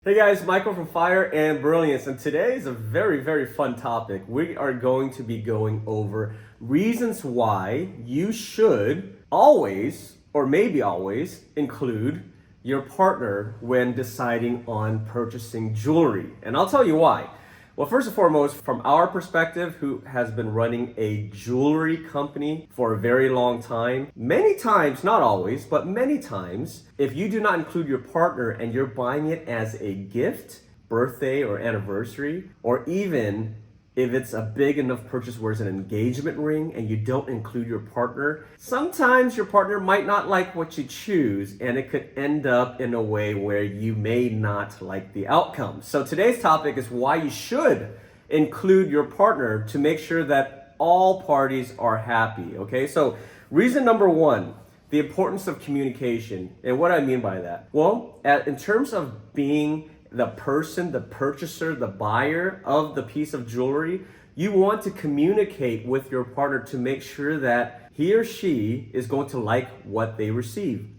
Hey guys, Michael from Fire and Brilliance, and today is a very fun topic. We are going to be going over reasons why you should always, or maybe always, include your partner when deciding on purchasing jewelry. And I'll tell you why. Well, first and foremost, from our perspective, who has been running a jewelry company for a very long time, many times, not always, but many times, if you do not include your partner and you're buying it as a gift, birthday or anniversary, or even if it's a big enough purchase where it's an engagement ring and you don't include your partner, sometimes your partner might not like what you choose and it could end up in a way where you may not like the outcome. So today's topic is why you should include your partner to make sure that all parties are happy, okay? So reason number one, the importance of communication. And what I mean by that? Well, in terms of being the person, the purchaser, the buyer of the piece of jewelry, you want to communicate with your partner to make sure that he or she is going to like what they receive.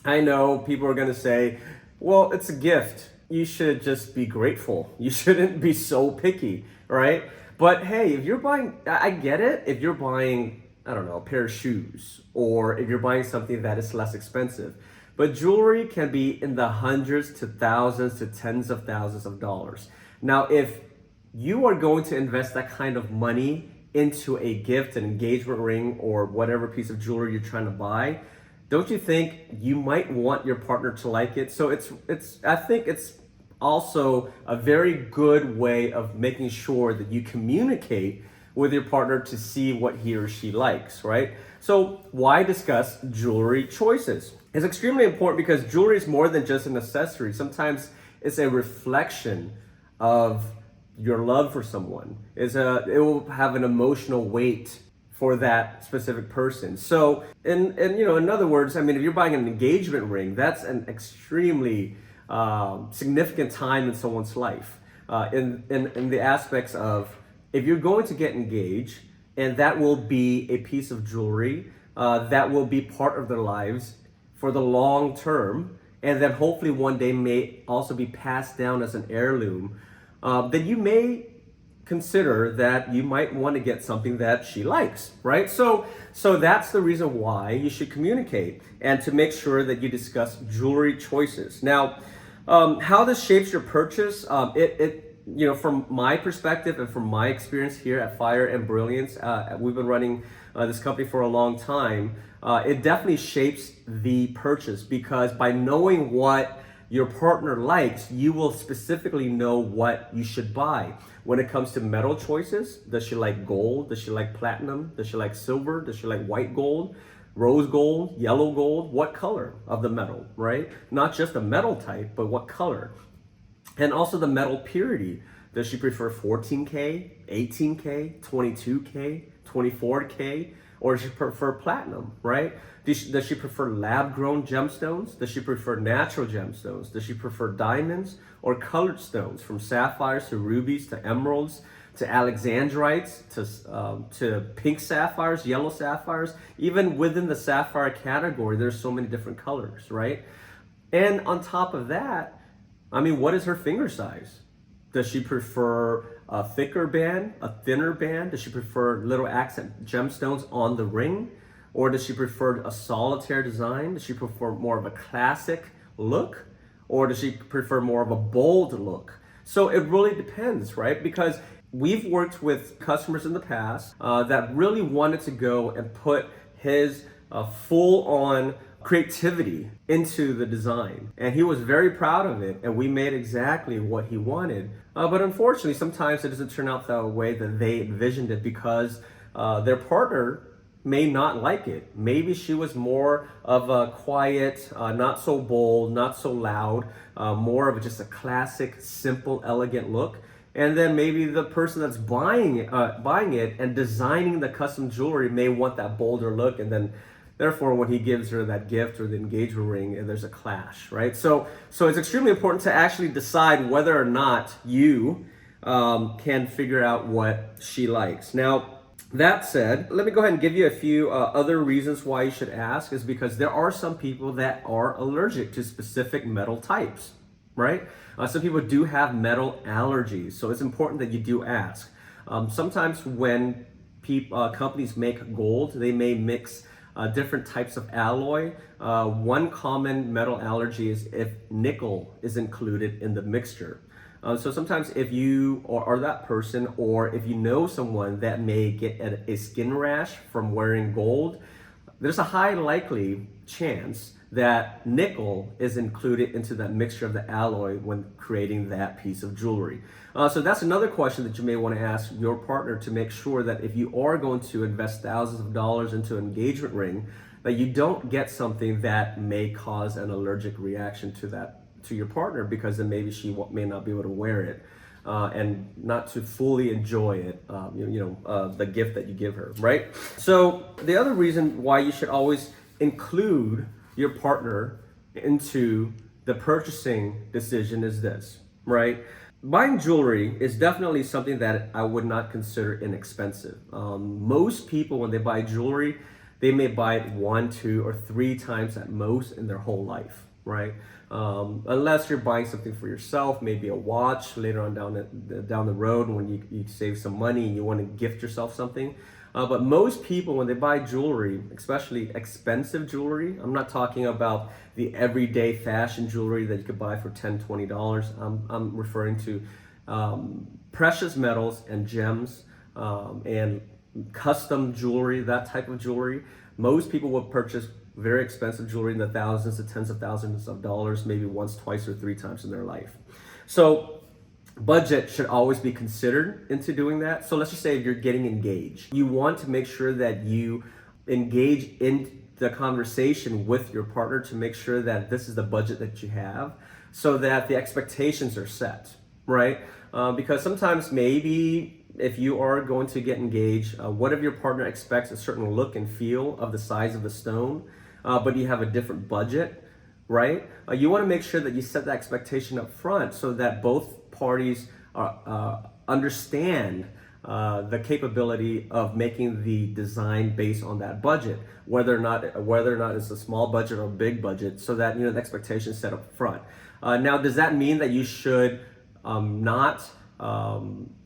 I know people are going to say, well, it's a gift. You should just be grateful. You shouldn't be so picky, right? But hey, if you're buying, I get it. If you're buying, I don't know, a pair of shoes, or if you're buying something that is less expensive. But jewelry can be in the hundreds to thousands to tens of thousands of dollars. Now, if you are going to invest that kind of money into a gift, an engagement ring, or whatever piece of jewelry you're trying to buy, don't you think you might want your partner to like it? So I think it's also a very good way of making sure that you communicate with your partner to see what he or she likes, right? So why discuss jewelry choices? It's extremely important because jewelry is more than just an accessory. Sometimes it's a reflection of your love for someone. It will have an emotional weight for that specific person. So, in other words, I mean, if you're buying an engagement ring, that's an extremely significant time in someone's life. In the aspects of, if you're going to get engaged, and that will be a piece of jewelry that will be part of their lives for the long term, and then hopefully one day may also be passed down as an heirloom, then you may consider that you might want to get something that she likes, right? So that's the reason why you should communicate and to make sure that you discuss jewelry choices. Now, how this shapes your purchase, from my perspective and from my experience here at Fire and Brilliance, we've been running this company for a long time. It definitely shapes the purchase because by knowing what your partner likes, you will specifically know what you should buy. When it comes to metal choices, does she like gold? Does she like platinum? Does she like silver? Does she like white gold? Rose gold, yellow gold? What color of the metal, right? Not just the metal type, but what color? And also the metal purity. Does she prefer 14K, 18K, 22K, 24K, or does she prefer platinum, right? Does she prefer lab-grown gemstones? Does she prefer natural gemstones? Does she prefer diamonds or colored stones, from sapphires to rubies to emeralds to alexandrites to pink sapphires, yellow sapphires? Even within the sapphire category, there's so many different colors, right? And on top of that, I mean, what is her finger size? Does she prefer a thicker band, a thinner band? Does she prefer little accent gemstones on the ring? Or does she prefer a solitaire design? Does she prefer more of a classic look? Or does she prefer more of a bold look? So it really depends, right? Because we've worked with customers in the past that really wanted to go and put his full-on creativity into the design, and he was very proud of it, and we made exactly what he wanted, but unfortunately sometimes it doesn't turn out the way that they envisioned it because their partner may not like it. Maybe she was more of a quiet, not so bold, not so loud, more of just a classic, simple, elegant look. And then maybe the person that's buying it and designing the custom jewelry may want that bolder look, and then therefore, when he gives her that gift or the engagement ring, and there's a clash, right? So it's extremely important to actually decide whether or not you can figure out what she likes. Now, that said, let me go ahead and give you a few other reasons why you should ask, is because there are some people that are allergic to specific metal types. right? Some people do have metal allergies, so it's important that you do ask. Sometimes when companies make gold, they may mix different types of alloy. One common metal allergy is if nickel is included in the mixture. So sometimes if you are that person, or if you know someone that may get a skin rash from wearing gold, there's a high likely chance that nickel is included into that mixture of the alloy when creating that piece of jewelry. So that's another question that you may want to ask your partner, to make sure that if you are going to invest thousands of dollars into an engagement ring, that you don't get something that may cause an allergic reaction to your partner, because then maybe she may not be able to wear it. And not to fully enjoy it, the gift that you give her, right? So the other reason why you should always include your partner into the purchasing decision is this, right? Buying jewelry is definitely something that I would not consider inexpensive. Most people, when they buy jewelry, they may buy it 1, 2, or 3 times at most in their whole life, right? Unless you're buying something for yourself, maybe a watch later on down the road when you save some money and you want to gift yourself something. But most people, when they buy jewelry, especially expensive jewelry, I'm not talking about the everyday fashion jewelry that you could buy for $10, $20. I'm referring to precious metals and gems and custom jewelry, that type of jewelry. Most people will purchase very expensive jewelry in the thousands to tens of thousands of dollars, maybe once, twice, or 3 times in their life. So budget should always be considered into doing that. So let's just say if you're getting engaged, you want to make sure that you engage in the conversation with your partner to make sure that this is the budget that you have, so that the expectations are set, right? Because sometimes maybe if you are going to get engaged, what if your partner expects a certain look and feel of the size of the stone, but you have a different budget, right? You want to make sure that you set the expectation up front so that both parties understand the capability of making the design based on that budget, whether or not it's a small budget or a big budget, so that the expectation is set up front. Now, does that mean that you should not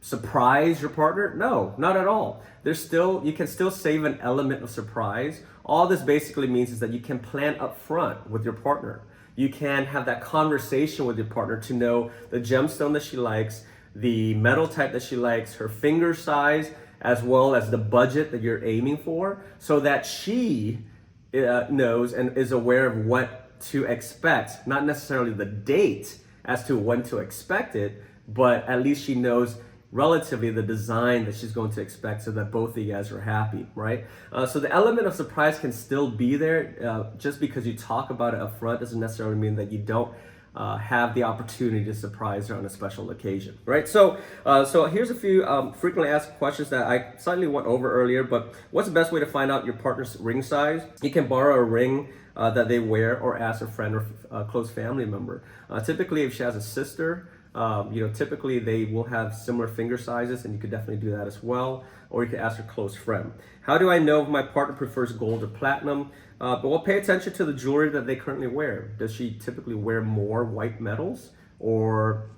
surprise your partner? No, not at all. You can still save an element of surprise. All this basically means is that you can plan up front with your partner. You can have that conversation with your partner to know the gemstone that she likes, the metal type that she likes, her finger size, as well as the budget that you're aiming for, so that she knows and is aware of what to expect, not necessarily the date as to when to expect it, but at least she knows relatively the design that she's going to expect, so that both of you guys are happy, right? So the element of surprise can still be there. Just because you talk about it up front doesn't necessarily mean that you don't have the opportunity to surprise her on a special occasion, right? So here's a few frequently asked questions that I slightly went over earlier, but what's the best way to find out your partner's ring size? You can borrow a ring that they wear, or ask a friend or a close family member. Typically, if she has a sister, typically they will have similar finger sizes, and you could definitely do that as well. Or you could ask a close friend. How do I know if my partner prefers gold or platinum? Well, pay attention to the jewelry that they currently wear. Does she typically wear more white metals, or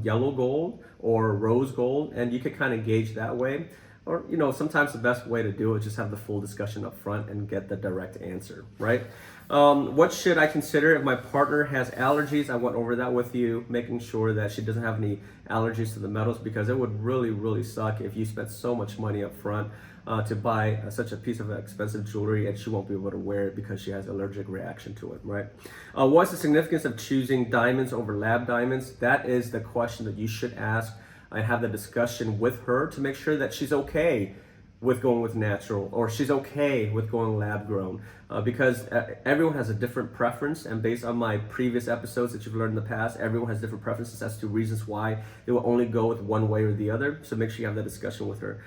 yellow gold, or rose gold? And you could kind of gauge that way. Or, sometimes the best way to do it is just have the full discussion up front and get the direct answer, right? What should I consider if my partner has allergies? I went over that with you, making sure that she doesn't have any allergies to the metals, because it would really, really suck if you spent so much money up front to buy such a piece of expensive jewelry and she won't be able to wear it because she has an allergic reaction to it, right? What's the significance of choosing diamonds over lab diamonds? That is the question that you should ask and have the discussion with her to make sure that she's okay with going with natural, or she's okay with going lab grown, because everyone has a different preference, and based on my previous episodes that you've learned in the past, everyone has different preferences as to reasons why they will only go with one way or the other. So make sure you have that discussion with her.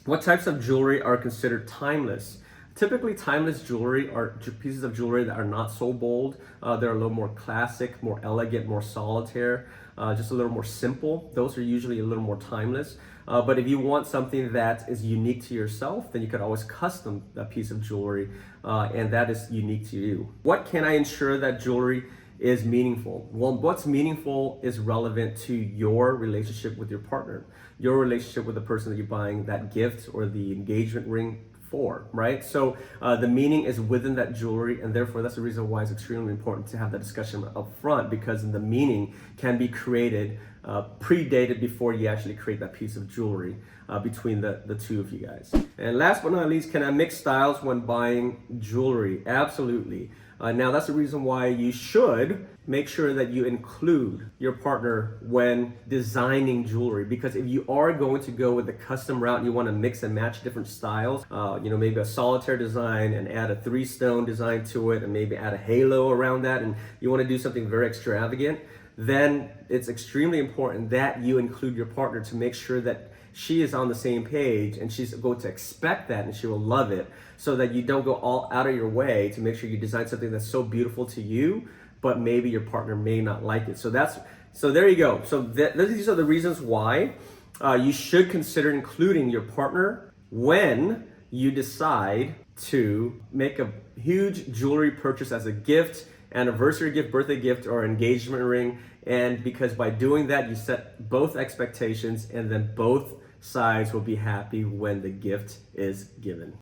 What types of jewelry are considered timeless? Typically, timeless jewelry are pieces of jewelry that are not so bold. They're a little more classic, more elegant, more solitaire, just a little more simple. Those are usually a little more timeless. But if you want something that is unique to yourself, then you could always custom that piece of jewelry, and that is unique to you. What can I ensure that jewelry is meaningful? Well, what's meaningful is relevant to your relationship with your partner, your relationship with the person that you're buying that gift or the engagement ring for, right? So the meaning is within that jewelry, and therefore that's the reason why it's extremely important to have that discussion up front, because the meaning can be created, predated before you actually create that piece of jewelry between the two of you guys. And last but not least, can I mix styles when buying jewelry? Absolutely. Now that's the reason why you should make sure that you include your partner when designing jewelry, because if you are going to go with the custom route and you want to mix and match different styles, maybe a solitaire design and add a 3-stone design to it, and maybe add a halo around that, and you want to do something very extravagant, then it's extremely important that you include your partner to make sure that she is on the same page and she's going to expect that and she will love it, so that you don't go all out of your way to make sure you design something that's so beautiful to you, but maybe your partner may not like it. So there you go. So these are the reasons why you should consider including your partner when you decide to make a huge jewelry purchase as a gift, anniversary gift, birthday gift, or engagement ring. And because by doing that, you set both expectations, and then both sides will be happy when the gift is given.